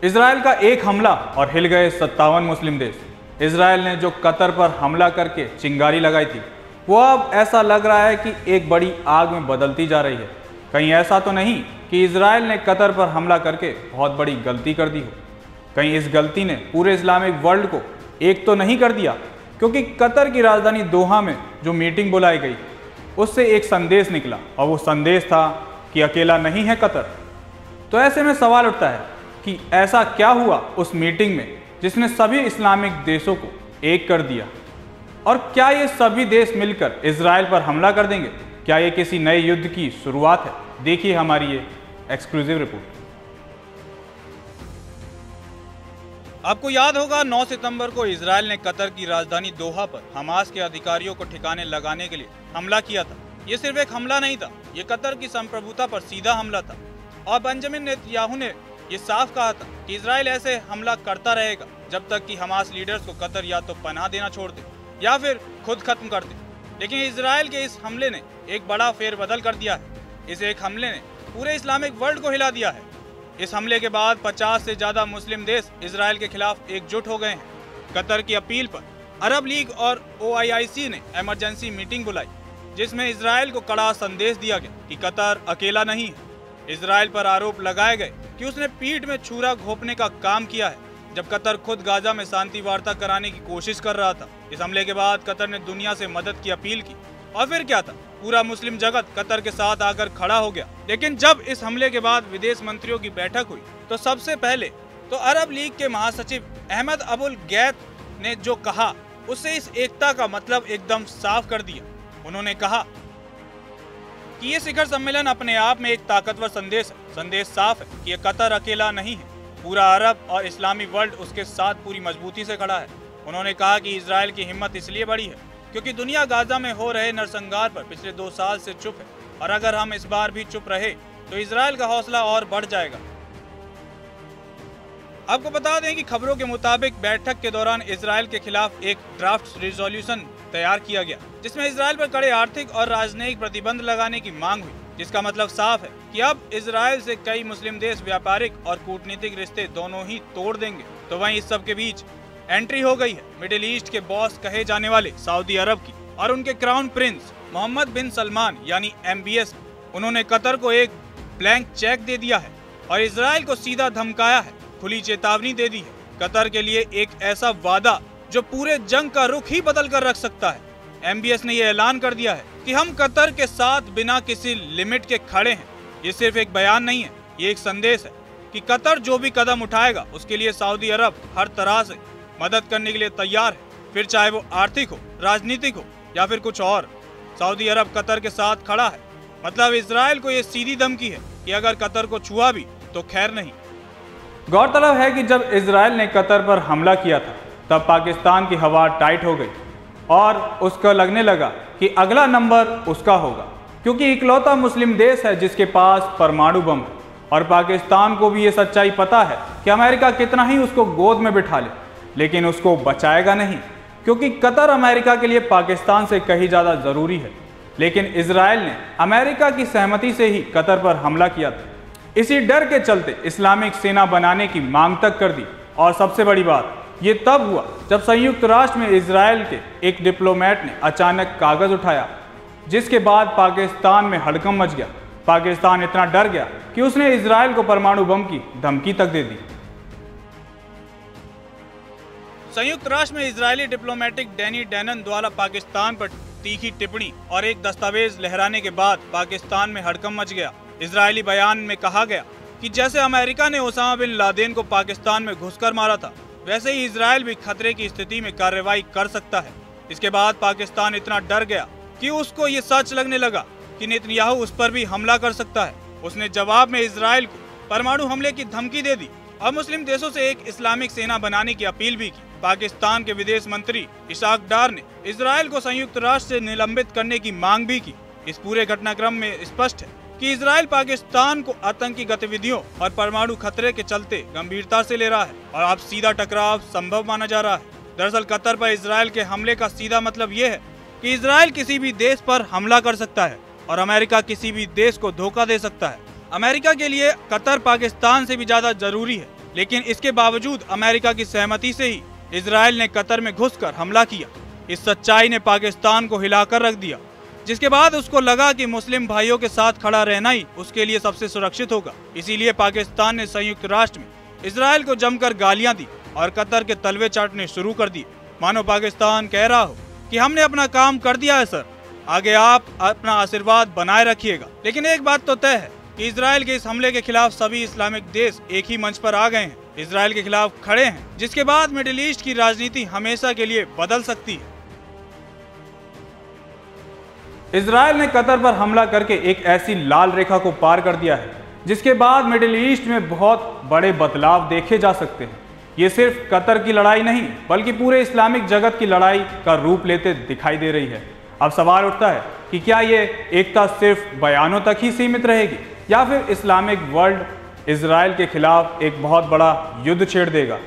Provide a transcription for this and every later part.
Israel का एक हमला और हिल गए 57 मुस्लिम देश। इजराइल ने जो कतर पर हमला करके चिंगारी लगाई थी, वो अब ऐसा लग रहा है कि एक बड़ी आग में बदलती जा रही है। कहीं ऐसा तो नहीं कि इजराइल ने कतर पर हमला करके बहुत बड़ी गलती कर दी हो। कहीं इस गलती ने पूरे इस्लामिक वर्ल्ड को एक तो नहीं कर दिया, क्योंकि कतर की राजधानी दोहा में जो मीटिंग बुलाई गई उससे एक संदेश निकला, और वो संदेश था कि अकेला नहीं है कतर। तो ऐसे में सवाल उठता है कि ऐसा क्या हुआ उस मीटिंग में जिसने सभी इस्लामिक देशों को एक कर दिया, और क्या ये सभी देश मिलकर इजराइल पर हमला कर देंगे? क्या ये किसी नए युद्ध की शुरुआत है? देखिए हमारी ये एक्सक्लूसिव रिपोर्ट। आपको याद होगा 9 सितंबर को इजराइल ने कतर की राजधानी दोहा पर हमास के अधिकारियों को ठिकाने लगाने के लिए हमला किया था। ये सिर्फ एक हमला नहीं था, ये कतर की संप्रभुता पर सीधा हमला था। और बेंजामिन नेतन्याहू ने ये साफ कहा था कि इजराइल ऐसे हमला करता रहेगा जब तक कि हमास लीडर्स को कतर या तो पनाह देना छोड़ दे या फिर खुद खत्म कर दे। लेकिन इजराइल के इस हमले ने एक बड़ा फेरबदल कर दिया है। इस एक हमले ने पूरे इस्लामिक वर्ल्ड को हिला दिया है। इस हमले के बाद 50 से ज्यादा मुस्लिम देश इजराइल के खिलाफ एकजुट हो गए हैं। कतर की अपील पर अरब लीग और OIC ने इमरजेंसी मीटिंग बुलाई, जिसमें इजराइल को कड़ा संदेश दिया गया कि कतर अकेला नहीं है। इजराइल पर आरोप लगाए गए कि उसने पीठ में छुरा घोंपने का काम किया है, जब कतर खुद गाजा में शांति वार्ता कराने की कोशिश कर रहा था। इस हमले के बाद कतर ने दुनिया से मदद की अपील की, और फिर क्या था, पूरा मुस्लिम जगत कतर के साथ आकर खड़ा हो गया। लेकिन जब इस हमले के बाद विदेश मंत्रियों की बैठक हुई तो सबसे पहले तो अरब लीग के महासचिव अहमद अबुल गैत ने जो कहा उससे इस एकता का मतलब एकदम साफ कर दिया। उन्होंने कहा कि ये शिखर सम्मेलन अपने आप में एक ताकतवर संदेश है। संदेश साफ है कि ये कतर अकेला नहीं है, पूरा अरब और इस्लामी वर्ल्ड उसके साथ पूरी मजबूती से खड़ा है। उन्होंने कहा कि इजराइल की हिम्मत इसलिए बड़ी है क्योंकि दुनिया गाजा में हो रहे नरसंहार पर पिछले 2 साल से चुप है, और अगर हम इस बार भी चुप रहे तो इजराइल का हौसला और बढ़ जाएगा। आपको बता दें कि खबरों के मुताबिक बैठक के दौरान इजराइल के खिलाफ एक ड्राफ्ट रिजोल्यूशन तैयार किया गया, जिसमें इजराइल पर कड़े आर्थिक और राजनयिक प्रतिबंध लगाने की मांग हुई, जिसका मतलब साफ है कि अब इजराइल से कई मुस्लिम देश व्यापारिक और कूटनीतिक रिश्ते दोनों ही तोड़ देंगे। तो वहीं इस सब के बीच एंट्री हो गई है मिडिल ईस्ट के बॉस कहे जाने वाले सऊदी अरब की और उनके क्राउन प्रिंस मोहम्मद बिन सलमान यानी MBS। उन्होंने कतर को एक ब्लैंक चेक दे दिया है और इजराइल को सीधा धमकाया है, खुली चेतावनी दे दी है। कतर के लिए एक ऐसा वादा जो पूरे जंग का रुख ही बदल कर रख सकता है। MBS ने यह ऐलान कर दिया है कि हम कतर के साथ बिना किसी लिमिट के खड़े हैं। ये सिर्फ एक बयान नहीं है, ये एक संदेश है कि कतर जो भी कदम उठाएगा उसके लिए सऊदी अरब हर तरह से मदद करने के लिए तैयार है, फिर चाहे वो आर्थिक हो, राजनीतिक हो या फिर कुछ और। सऊदी अरब कतर के साथ खड़ा है, मतलब इजराइल को ये सीधी धमकी है कि अगर कतर को छुआ भी तो खैर नहीं। गौरतलब है कि जब इजराइल ने कतर पर हमला किया था तब पाकिस्तान की हवा टाइट हो गई और उसको लगने लगा कि अगला नंबर उसका होगा, क्योंकि इकलौता मुस्लिम देश है जिसके पास परमाणु बम है। और पाकिस्तान को भी ये सच्चाई पता है कि अमेरिका कितना ही उसको गोद में बिठा ले, लेकिन उसको बचाएगा नहीं, क्योंकि कतर अमेरिका के लिए पाकिस्तान से कहीं ज़्यादा ज़रूरी है। लेकिन इजराइल ने अमेरिका की सहमति से ही कतर पर हमला किया था। इसी डर के चलते इस्लामिक सेना बनाने की मांग तक कर दी। और सबसे बड़ी बात ये तब हुआ जब संयुक्त राष्ट्र में इजराइल के एक डिप्लोमेट ने अचानक कागज़ उठाया, जिसके बाद पाकिस्तान में हड़कंप मच गया। पाकिस्तान इतना डर गया कि उसने इजराइल को परमाणु बम की धमकी तक दे दी। संयुक्त राष्ट्र में इजरायली डिप्लोमेटिक डैनी डैनन द्वारा पाकिस्तान पर तीखी टिप्पणी और एक दस्तावेज लहराने के बाद पाकिस्तान में हड़कंप मच गया। इजरायली बयान में कहा गया कि जैसे अमेरिका ने ओसामा बिन लादेन को पाकिस्तान में घुसकर मारा था, वैसे ही इजराइल भी खतरे की स्थिति में कार्रवाई कर सकता है। इसके बाद पाकिस्तान इतना डर गया कि उसको ये सच लगने लगा कि नेतन्याहू उस पर भी हमला कर सकता है। उसने जवाब में इजराइल को परमाणु हमले की धमकी दे दी और मुस्लिम देशों से एक इस्लामिक सेना बनाने की अपील भी की। पाकिस्तान के विदेश मंत्री इशाक डार ने इजराइल को संयुक्त राष्ट्र से निलंबित करने की मांग भी की। इस पूरे घटनाक्रम में स्पष्ट है कि इजराइल पाकिस्तान को आतंकी गतिविधियों और परमाणु खतरे के चलते गंभीरता से ले रहा है और अब सीधा टकराव संभव माना जा रहा है। दरअसल कतर पर इजराइल के हमले का सीधा मतलब ये है कि इजराइल किसी भी देश पर हमला कर सकता है और अमेरिका किसी भी देश को धोखा दे सकता है। अमेरिका के लिए कतर पाकिस्तान से भी ज्यादा जरूरी है, लेकिन इसके बावजूद अमेरिका की सहमति से ही इजराइल ने कतर में घुसकर हमला किया। इस सच्चाई ने पाकिस्तान को हिलाकर रख दिया, जिसके बाद उसको लगा कि मुस्लिम भाइयों के साथ खड़ा रहना ही उसके लिए सबसे सुरक्षित होगा। इसीलिए पाकिस्तान ने संयुक्त राष्ट्र में इजराइल को जमकर गालियां दी और कतर के तलवे चाटने शुरू कर दिए, मानो पाकिस्तान कह रहा हो कि हमने अपना काम कर दिया है सर, आगे आप अपना आशीर्वाद बनाए रखिएगा। लेकिन एक बात तो तय है कि इजराइल के इस हमले के खिलाफ सभी इस्लामिक देश एक ही मंच पर आ गए हैं, इजराइल के खिलाफ खड़े हैं, जिसके बाद मिडिल ईस्ट की राजनीति हमेशा के लिए बदल सकती है। इजराइल ने कतर पर हमला करके एक ऐसी लाल रेखा को पार कर दिया है जिसके बाद मिडिल ईस्ट में बहुत बड़े बदलाव देखे जा सकते हैं। ये सिर्फ कतर की लड़ाई नहीं बल्कि पूरे इस्लामिक जगत की लड़ाई का रूप लेते दिखाई दे रही है। अब सवाल उठता है कि क्या ये एकता सिर्फ बयानों तक ही सीमित रहेगी या फिर इस्लामिक वर्ल्ड इजराइल के खिलाफ एक बहुत बड़ा युद्ध छेड़ देगा,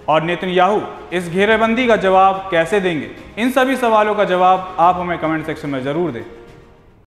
और नेतन्याहू इस घेरेबंदी का जवाब कैसे देंगे? इन सभी सवालों का जवाब आप हमें कमेंट सेक्शन में जरूर दें।